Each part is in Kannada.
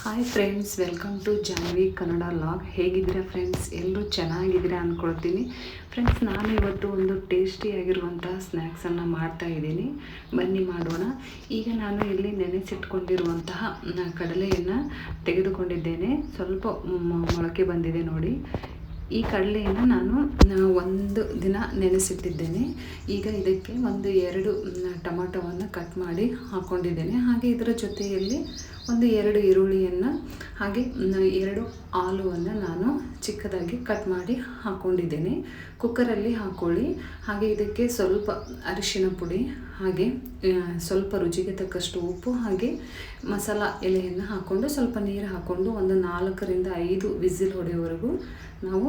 Hi friends, welcome to Janhvi Kannada vlog. ಹೇಗಿದ್ದೀರಾ ಫ್ರೆಂಡ್ಸ್? ಎಲ್ಲರೂ ಚೆನ್ನಾಗಿದ್ದೀರಾ ಅಂದ್ಕೊಳ್ತೀನಿ. ಫ್ರೆಂಡ್ಸ್, ನಾನು ಇವತ್ತು ಒಂದು ಟೇಸ್ಟಿಯಾಗಿರುವಂತಹ ಸ್ನ್ಯಾಕ್ಸನ್ನು ಮಾಡ್ತಾಯಿದ್ದೀನಿ. ಬನ್ನಿ ಮಾಡೋಣ. ಈಗ ನಾನು ಇಲ್ಲಿ ನೆನೆಸಿಟ್ಕೊಂಡಿರುವಂತಹ ಕಡಲೆಯನ್ನು ತೆಗೆದುಕೊಂಡಿದ್ದೇನೆ. ಸ್ವಲ್ಪ ಮೊಳಕೆ ಬಂದಿದೆ ನೋಡಿ. ಈ ಕಡಲೆಯನ್ನು ನಾನು ಒಂದು ದಿನ ನೆನೆಸಿಟ್ಟಿದ್ದೇನೆ. ಈಗ ಇದಕ್ಕೆ ಒಂದು 2 ಟೊಮಾಟೊವನ್ನು ಕಟ್ ಮಾಡಿ ಹಾಕ್ಕೊಂಡಿದ್ದೇನೆ. ಹಾಗೆ ಇದರ ಜೊತೆಯಲ್ಲಿ ಒಂದು 2 ಈರುಳ್ಳಿಯನ್ನು ಹಾಗೆ 2 ಆಲೂವನ್ನು ನಾನು ಚಿಕ್ಕದಾಗಿ ಕಟ್ ಮಾಡಿ ಹಾಕ್ಕೊಂಡಿದ್ದೇನೆ. ಕುಕ್ಕರಲ್ಲಿ ಹಾಕ್ಕೊಳ್ಳಿ. ಹಾಗೆ ಇದಕ್ಕೆ ಸ್ವಲ್ಪ ಅರಿಶಿನ ಪುಡಿ, ಹಾಗೆ ಸ್ವಲ್ಪ ರುಚಿಗೆ ತಕ್ಕಷ್ಟು ಉಪ್ಪು, ಹಾಗೆ ಮಸಾಲ ಎಲೆಯನ್ನು ಹಾಕ್ಕೊಂಡು ಸ್ವಲ್ಪ ನೀರು ಹಾಕ್ಕೊಂಡು ಒಂದು 4 ರಿಂದ 5 ವಿಸಿಲ್ ಹೊಡೆಯುವವರೆಗೂ ನಾವು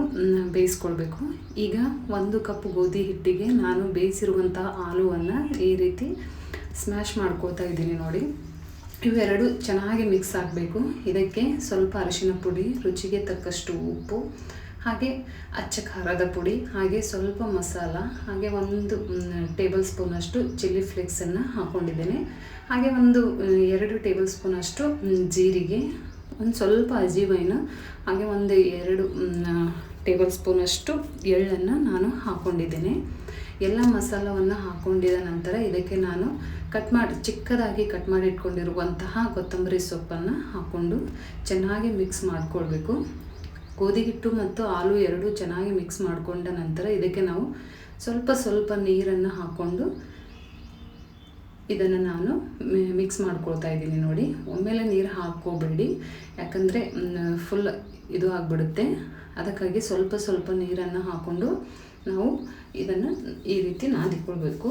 ಬೇಯಿಸ್ಕೊಳ್ಬೇಕು. ಈಗ 1 ಕಪ್ ಗೋಧಿ ಹಿಟ್ಟಿಗೆ ನಾನು ಬೇಯಿಸಿರುವಂತಹ ಆಲೂವನ್ನು ಈ ರೀತಿ ಸ್ಮ್ಯಾಶ್ ಮಾಡ್ಕೊಳ್ತಾ ಇದ್ದೀನಿ ನೋಡಿ. ಇವೆರಡು ಚೆನ್ನಾಗಿ ಮಿಕ್ಸ್ ಆಗಬೇಕು. ಇದಕ್ಕೆ ಸ್ವಲ್ಪ ಅರಿಶಿನ ಪುಡಿ, ರುಚಿಗೆ ತಕ್ಕಷ್ಟು ಉಪ್ಪು, ಹಾಗೆ ಅಚ್ಚ ಖಾರದ ಪುಡಿ, ಹಾಗೆ ಸ್ವಲ್ಪ ಮಸಾಲ, ಹಾಗೆ 1 ಟೇಬಲ್ ಸ್ಪೂನಷ್ಟು ಚಿಲ್ಲಿ ಫ್ಲೇಕ್ಸನ್ನು ಹಾಕ್ಕೊಂಡಿದ್ದೇನೆ. ಹಾಗೆ 2 ಟೇಬಲ್ ಸ್ಪೂನಷ್ಟು ಜೀರಿಗೆ, ಒಂದು ಸ್ವಲ್ಪ ಅಜೀವೈನು, ಹಾಗೆ 2 ಟೇಬಲ್ ಸ್ಪೂನಷ್ಟು ಎಳ್ಳನ್ನು ನಾನು ಹಾಕ್ಕೊಂಡಿದ್ದೇನೆ. ಎಲ್ಲ ಮಸಾಲವನ್ನು ಹಾಕ್ಕೊಂಡಿದ ನಂತರ ಇದಕ್ಕೆ ನಾನು ಚಿಕ್ಕದಾಗಿ ಕಟ್ ಮಾಡಿ ಇಟ್ಕೊಂಡಿರುವಂತಹ ಕೊತ್ತಂಬರಿ ಸೊಪ್ಪನ್ನು ಹಾಕ್ಕೊಂಡು ಚೆನ್ನಾಗಿ ಮಿಕ್ಸ್ ಮಾಡಿಕೊಳ್ಬೇಕು. ಗೋಧಿ ಹಿಟ್ಟು ಮತ್ತು ಆಲೂ ಎರಡೂ ಚೆನ್ನಾಗಿ ಮಿಕ್ಸ್ ಮಾಡಿಕೊಂಡ ನಂತರ ಇದಕ್ಕೆ ನಾವು ಸ್ವಲ್ಪ ನೀರನ್ನು ಹಾಕ್ಕೊಂಡು ಇದನ್ನು ನಾನು ಮಿಕ್ಸ್ ಮಾಡ್ಕೊಳ್ತಾ ಇದ್ದೀನಿ ನೋಡಿ. ಒಮ್ಮೆಲೆ ನೀರು ಹಾಕ್ಕೋಬೇಡಿ, ಯಾಕಂದರೆ ಫುಲ್ ಇದು ಆಗಿಬಿಡುತ್ತೆ. ಅದಕ್ಕಾಗಿ ಸ್ವಲ್ಪ ನೀರನ್ನು ಹಾಕ್ಕೊಂಡು ನಾವು ಇದನ್ನು ಈ ರೀತಿ ನಾದಿಕೊಳ್ಬೇಕು.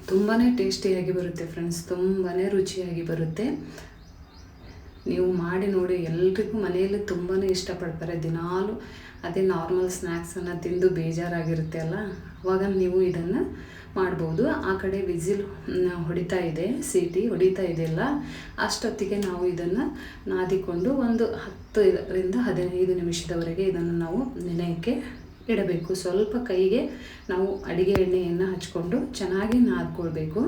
ತುಂಬಾ ಟೇಸ್ಟಿಯಾಗಿ ಬರುತ್ತೆ ಫ್ರೆಂಡ್ಸ್, ತುಂಬಾ ರುಚಿಯಾಗಿ ಬರುತ್ತೆ. ನೀವು ಮಾಡಿ ನೋಡಿ. ಎಲ್ರಿಗೂ ಮನೆಯಲ್ಲಿ ತುಂಬಾ ಇಷ್ಟಪಡ್ತಾರೆ. ದಿನಾಲು ಅದೇ ನಾರ್ಮಲ್ ಸ್ನ್ಯಾಕ್ಸನ್ನು ತಿಂದು ಬೇಜಾರಾಗಿರುತ್ತೆ ಅಲ್ಲ, ಆವಾಗ ನೀವು ಇದನ್ನು ಮಾಡ್ಬೋದು. ಆ ಕಡೆ ವಿಸಿಲ್ ಹೊಡಿತಾ ಇದೆ, ಸೀಟಿ ಹೊಡಿತಾ ಇದೆಯಲ್ಲ, ಅಷ್ಟೊತ್ತಿಗೆ ನಾವು ಇದನ್ನು ನಾದಿಕೊಂಡು ಒಂದು 10 ರಿಂದ 15 ನಿಮಿಷದವರೆಗೆ ಇದನ್ನು ನಾವು ನೆನೆಯೋಕ್ಕೆ ಇಡಬೇಕು. ಸ್ವಲ್ಪ ಕೈಗೆ ನಾವು ಅಡಿಗೆ ಎಣ್ಣೆಯನ್ನು ಹಚ್ಕೊಂಡು ಚೆನ್ನಾಗಿ ನಾದ್ಕೊಳ್ಬೇಕು.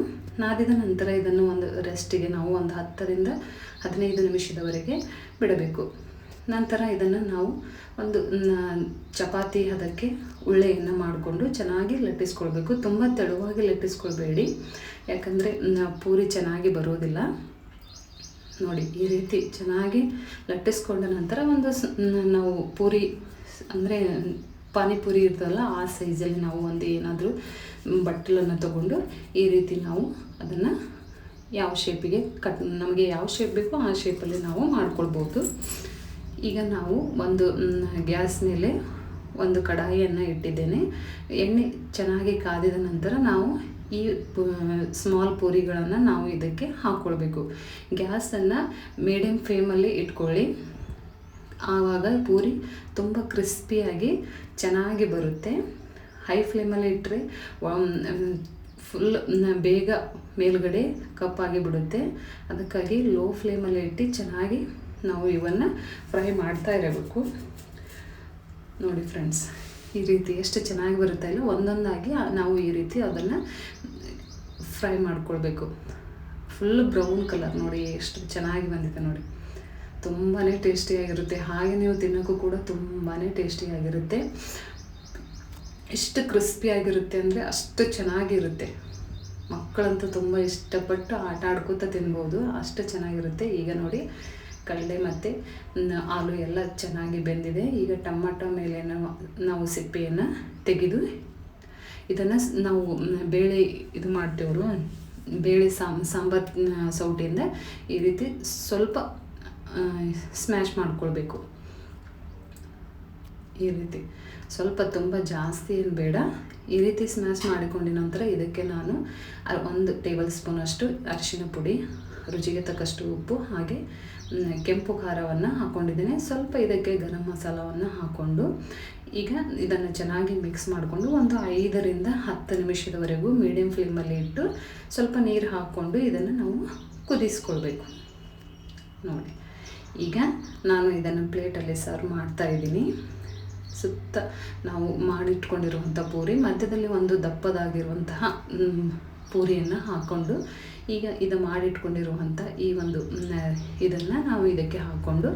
ನಾದಿದ ನಂತರ ಇದನ್ನು ಒಂದು ರೆಸ್ಟಿಗೆ ನಾವು ಒಂದು 10 ರಿಂದ 15 ನಿಮಿಷದವರೆಗೆ ಬಿಡಬೇಕು. ನಂತರ ಇದನ್ನು ನಾವು ಒಂದು ಚಪಾತಿ ಹದಕ್ಕೆ ಉಳ್ಳೆಯನ್ನು ಮಾಡಿಕೊಂಡು ಚೆನ್ನಾಗಿ ಲಟ್ಟಿಸ್ಕೊಳ್ಬೇಕು. ತುಂಬ ತೆಳುವಾಗಿ ಲಟ್ಟಿಸ್ಕೊಳ್ಬೇಡಿ, ಯಾಕಂದರೆ ಪೂರಿ ಚೆನ್ನಾಗಿ ಬರೋದಿಲ್ಲ ನೋಡಿ. ಈ ರೀತಿ ಚೆನ್ನಾಗಿ ಲಟ್ಟಿಸ್ಕೊಂಡ ನಂತರ ನಾವು ಪೂರಿ ಅಂದರೆ ಪಾನಿಪುರಿ ಇರ್ತದಲ್ಲ, ಆ ಸೈಜಲ್ಲಿ ನಾವು ಏನಾದರೂ ಬಟ್ಟಲನ್ನು ತಗೊಂಡು ಈ ರೀತಿ ನಾವು ಅದನ್ನು ಯಾವ ಶೇಪಿಗೆ ನಮಗೆ ಯಾವ ಶೇಪ್ ಬೇಕೋ ಆ ಶೇಪಲ್ಲಿ ನಾವು ಮಾಡ್ಕೊಳ್ಬೋದು. ಈಗ ನಾವು ಗ್ಯಾಸ್ ಮೇಲೆ ಒಂದು ಕಡಾಯಿಯನ್ನು ಇಟ್ಟಿದ್ದೇನೆ. ಎಣ್ಣೆ ಚೆನ್ನಾಗಿ ಕಾದಿದ ನಂತರ ನಾವು ಈ ಸ್ಮಾಲ್ ಪೂರಿಗಳನ್ನು ನಾವು ಇದಕ್ಕೆ ಹಾಕ್ಕೊಳ್ಬೇಕು. ಗ್ಯಾಸನ್ನು ಮೀಡಿಯಮ್ ಫ್ಲೇಮಲ್ಲಿ ಇಟ್ಕೊಳ್ಳಿ. ಆವಾಗ ಪೂರಿ ತುಂಬ ಕ್ರಿಸ್ಪಿಯಾಗಿ ಚೆನ್ನಾಗಿ ಬರುತ್ತೆ. ಹೈ ಫ್ಲೇಮಲ್ಲಿ ಇಟ್ಟರೆ ಫುಲ್ ಬೇಗ ಮೇಲ್ಗಡೆ ಕಪ್ಪಾಗಿ ಬಿಡುತ್ತೆ. ಅದಕ್ಕಾಗಿ ಲೋ ಫ್ಲೇಮಲ್ಲಿ ಇಟ್ಟು ಚೆನ್ನಾಗಿ ನಾವು ಇವನ್ನು ಫ್ರೈ ಮಾಡ್ತಾ ಇರಬೇಕು ನೋಡಿ ಫ್ರೆಂಡ್ಸ್. ಈ ರೀತಿ ಎಷ್ಟು ಚೆನ್ನಾಗಿ ಬರುತ್ತೆ ಇಲ್ಲ, ಒಂದೊಂದಾಗಿ ನಾವು ಈ ರೀತಿ ಅದನ್ನು ಫ್ರೈ ಮಾಡ್ಕೊಳ್ಬೇಕು. ಫುಲ್ ಬ್ರೌನ್ ಕಲರ್ ನೋಡಿ, ಎಷ್ಟು ಚೆನ್ನಾಗಿ ಬಂದಿದೆ ನೋಡಿ. ತುಂಬಾ ಟೇಸ್ಟಿಯಾಗಿರುತ್ತೆ. ಹಾಗೆ ನೀವು ತಿನ್ನೋಕ್ಕೂ ಕೂಡ ತುಂಬಾ ಟೇಸ್ಟಿಯಾಗಿರುತ್ತೆ. ಎಷ್ಟು ಕ್ರಿಸ್ಪಿಯಾಗಿರುತ್ತೆ ಅಂದರೆ ಅಷ್ಟು ಚೆನ್ನಾಗಿರುತ್ತೆ. ಮಕ್ಕಳಂತೂ ತುಂಬ ಇಷ್ಟಪಟ್ಟು ಆಟ ಆಡ್ಕೋತಾ ತಿನ್ಬೋದು, ಅಷ್ಟು ಚೆನ್ನಾಗಿರುತ್ತೆ. ಈಗ ನೋಡಿ, ಕಡಲೆ ಮತ್ತು ಆಲೂ ಎಲ್ಲ ಚೆನ್ನಾಗಿ ಬೆಂದಿದೆ. ಈಗ ಟೊಮಾಟೊ ಮೇಲೆ ನಾವು ಸಿಪ್ಪೆಯನ್ನು ತೆಗೆದು ಇದನ್ನು ನಾವು ಬೇಳೆ ಇದು ಮಾಡ್ತೇವಲ್ಲ, ಬೇಳೆ ಸಾಂಬಾರು ಸೌಟಿಯಿಂದ ಈ ರೀತಿ ಸ್ವಲ್ಪ ಸ್ಮ್ಯಾಶ್ ಮಾಡ್ಕೊಳ್ಬೇಕು. ಈ ರೀತಿ ಸ್ವಲ್ಪ ತುಂಬ ಜಾಸ್ತಿ ಏನು ಬೇಡ. ಈ ರೀತಿ ಸ್ಮ್ಯಾಶ್ ಮಾಡಿಕೊಂಡ ನಂತರ ಇದಕ್ಕೆ ನಾನು 1 ಟೇಬಲ್ ಸ್ಪೂನಷ್ಟು ಅರಿಶಿನ ಪುಡಿ, ರುಚಿಗೆ ತಕ್ಕಷ್ಟು ಉಪ್ಪು, ಹಾಗೆ ಕೆಂಪು ಖಾರವನ್ನು ಹಾಕ್ಕೊಂಡಿದ್ದೇನೆ. ಸ್ವಲ್ಪ ಇದಕ್ಕೆ ಗರಂ ಮಸಾಲವನ್ನು ಹಾಕ್ಕೊಂಡು ಈಗ ಇದನ್ನು ಚೆನ್ನಾಗಿ ಮಿಕ್ಸ್ ಮಾಡಿಕೊಂಡು ಒಂದು 5 ರಿಂದ 10 ನಿಮಿಷದವರೆಗೂ ಮೀಡಿಯಮ್ ಫ್ಲೇಮಲ್ಲಿ ಇಟ್ಟು ಸ್ವಲ್ಪ ನೀರು ಹಾಕ್ಕೊಂಡು ಇದನ್ನು ನಾವು ಕುದಿಸ್ಕೊಳ್ಬೇಕು ನೋಡಿ. ಈಗ ನಾನು ಇದನ್ನು ಪ್ಲೇಟಲ್ಲಿ ಸರ್ವ್ ಮಾಡ್ತಾಯಿದ್ದೀನಿ. ಸುತ್ತ ನಾವು ಮಾಡಿಟ್ಕೊಂಡಿರುವಂಥ ಪೂರಿ, ಮಧ್ಯದಲ್ಲಿ ಒಂದು ದಪ್ಪದಾಗಿರುವಂತಹ ಪೂರಿಯನ್ನು ಹಾಕ್ಕೊಂಡು ಈಗ ಇದು ಮಾಡಿಟ್ಕೊಂಡಿರುವಂಥ ಈ ಒಂದು ಇದನ್ನು ನಾವು ಇದಕ್ಕೆ ಹಾಕ್ಕೊಂಡು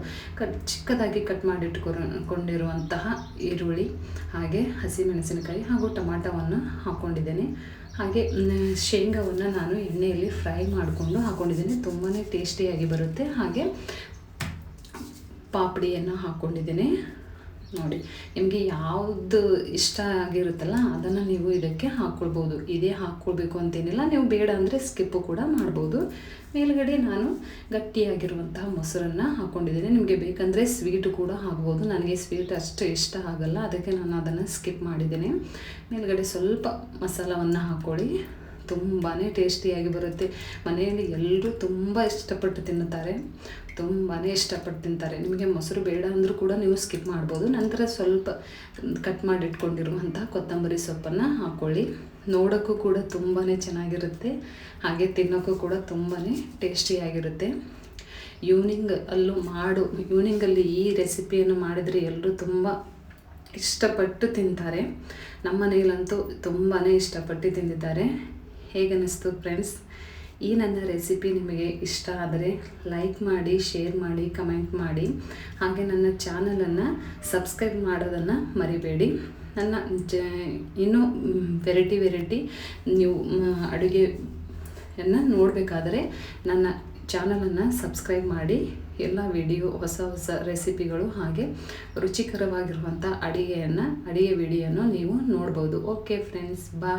ಚಿಕ್ಕದಾಗಿ ಕಟ್ ಮಾಡಿಟ್ಕೊಂಡಿರುವಂತಹ ಈರುಳ್ಳಿ ಹಾಗೆ ಹಸಿಮೆಣಸಿನಕಾಯಿ ಹಾಗೂ ಟೊಮಾಟೋವನ್ನು ಹಾಕ್ಕೊಂಡಿದ್ದೇನೆ. ಹಾಗೆ ಶೇಂಗಾವನ್ನು ನಾನು ಎಣ್ಣೆಯಲ್ಲಿ ಫ್ರೈ ಮಾಡಿಕೊಂಡು ಹಾಕ್ಕೊಂಡಿದ್ದೇನೆ, ತುಂಬಾ ಟೇಸ್ಟಿಯಾಗಿ ಬರುತ್ತೆ. ಹಾಗೆ ಪಾಪಡಿಯನ್ನು ಹಾಕ್ಕೊಂಡಿದ್ದೇನೆ. ನೋಡಿ, ನಿಮಗೆ ಯಾವುದು ಇಷ್ಟ ಆಗಿರುತ್ತಲ್ಲ ಅದನ್ನು ನೀವು ಇದಕ್ಕೆ ಹಾಕ್ಕೊಳ್ಬೋದು. ಇದೇ ಹಾಕ್ಕೊಳ್ಬೇಕು ಅಂತೇನಿಲ್ಲ, ನೀವು ಬೇಡ ಅಂದರೆ ಸ್ಕಿಪ್ಪು ಕೂಡ ಮಾಡ್ಬೋದು. ಮೇಲ್ಗಡೆ ನಾನು ಗಟ್ಟಿಯಾಗಿರುವಂತಹ ಮೊಸರನ್ನು ಹಾಕ್ಕೊಂಡಿದ್ದೇನೆ. ನಿಮಗೆ ಬೇಕಂದರೆ ಸ್ವೀಟು ಕೂಡ ಹಾಕ್ಬೋದು. ನನಗೆ ಸ್ವೀಟ್ ಅಷ್ಟು ಇಷ್ಟ ಆಗಲ್ಲ, ಅದಕ್ಕೆ ನಾನು ಅದನ್ನು ಸ್ಕಿಪ್ ಮಾಡಿದ್ದೇನೆ. ಮೇಲ್ಗಡೆ ಸ್ವಲ್ಪ ಮಸಾಲವನ್ನು ಹಾಕ್ಕೊಳ್ಳಿ, ತುಂಬಾ ಟೇಸ್ಟಿಯಾಗಿ ಬರುತ್ತೆ. ಮನೆಯಲ್ಲಿ ಎಲ್ಲರೂ ತುಂಬ ಇಷ್ಟಪಟ್ಟು ತಿನ್ನುತ್ತಾರೆ, ತುಂಬಾ ಇಷ್ಟಪಟ್ಟು ತಿಂತಾರೆ. ನಿಮಗೆ ಮೊಸರು ಬೇಡ ಅಂದರೂ ಕೂಡ ನೀವು ಸ್ಕಿಪ್ ಮಾಡ್ಬೋದು. ನಂತರ ಸ್ವಲ್ಪ ಕಟ್ ಮಾಡಿಟ್ಕೊಂಡಿರುವಂಥ ಕೊತ್ತಂಬರಿ ಸೊಪ್ಪನ್ನು ಹಾಕ್ಕೊಳ್ಳಿ. ನೋಡೋಕ್ಕೂ ಕೂಡ ತುಂಬಾ ಚೆನ್ನಾಗಿರುತ್ತೆ, ಹಾಗೆ ತಿನ್ನೋಕ್ಕೂ ಕೂಡ ತುಂಬಾ ಟೇಸ್ಟಿಯಾಗಿರುತ್ತೆ. ಈವ್ನಿಂಗಲ್ಲಿ ಈ ರೆಸಿಪಿಯನ್ನು ಮಾಡಿದರೆ ಎಲ್ಲರೂ ತುಂಬ ಇಷ್ಟಪಟ್ಟು ತಿಂತಾರೆ. ನಮ್ಮ ಮನೆಯಲ್ಲಂತೂ ತುಂಬಾ ಇಷ್ಟಪಟ್ಟು ತಿಂದಿದ್ದಾರೆ. ಹೇಗನ್ನಿಸ್ತು ಫ್ರೆಂಡ್ಸ್? ಈ ನನ್ನ ರೆಸಿಪಿ ನಿಮಗೆ ಇಷ್ಟ ಆದರೆ ಲೈಕ್ ಮಾಡಿ, ಶೇರ್ ಮಾಡಿ, ಕಮೆಂಟ್ ಮಾಡಿ. ಹಾಗೆ ನನ್ನ ಚಾನಲನ್ನು ಸಬ್ಸ್ಕ್ರೈಬ್ ಮಾಡೋದನ್ನು ಮರಿಬೇಡಿ. ನನ್ನ ಇನ್ನೂ ವೆರೈಟಿ ನೀವು ಅಡುಗೆಯನ್ನು ನೋಡಬೇಕಾದರೆ ನನ್ನ ಚಾನಲನ್ನು ಸಬ್ಸ್ಕ್ರೈಬ್ ಮಾಡಿ. ಎಲ್ಲ ಹೊಸ ರೆಸಿಪಿಗಳು ಹಾಗೆ ರುಚಿಕರವಾಗಿರುವಂಥ ಅಡುಗೆ ವಿಡಿಯೋನ ನೀವು ನೋಡ್ಬೋದು. ಓಕೆ ಫ್ರೆಂಡ್ಸ್, ಬಾಯ್.